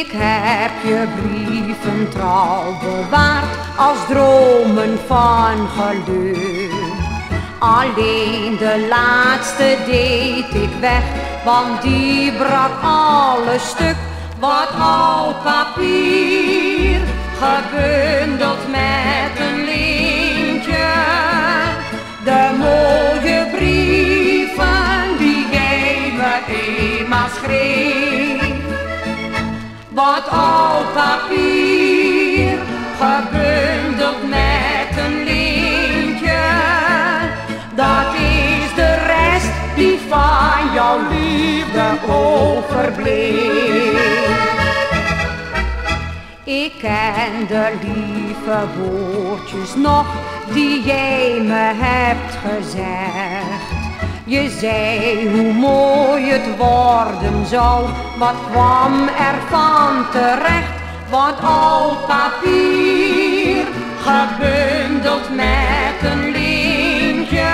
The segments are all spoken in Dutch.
Ik heb je brieven trouw bewaard als dromen van geluk. Alleen de laatste deed ik weg, want die brak alles stuk. Wat oud papier, gebundeld met een lintje. De mooie brieven die jij me eenmaal schreef. Wat oud papier, gebundeld met een lintje. Dat is de rest die van jouw liefde overbleef. Ik ken de lieve woordjes nog die jij me hebt gezegd. Je zei hoe mooi het worden zou, wat kwam er van terecht? Wat oud papier, gebundeld met een lintje.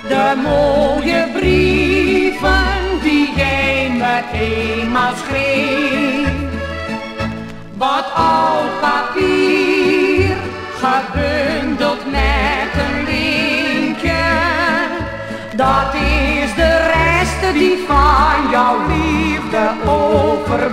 De mooie brieven die jij me eenmaal schreef. Wat oud papier, gebundeld met een lintje. Dat is de rest die van jouw liefde overbleef.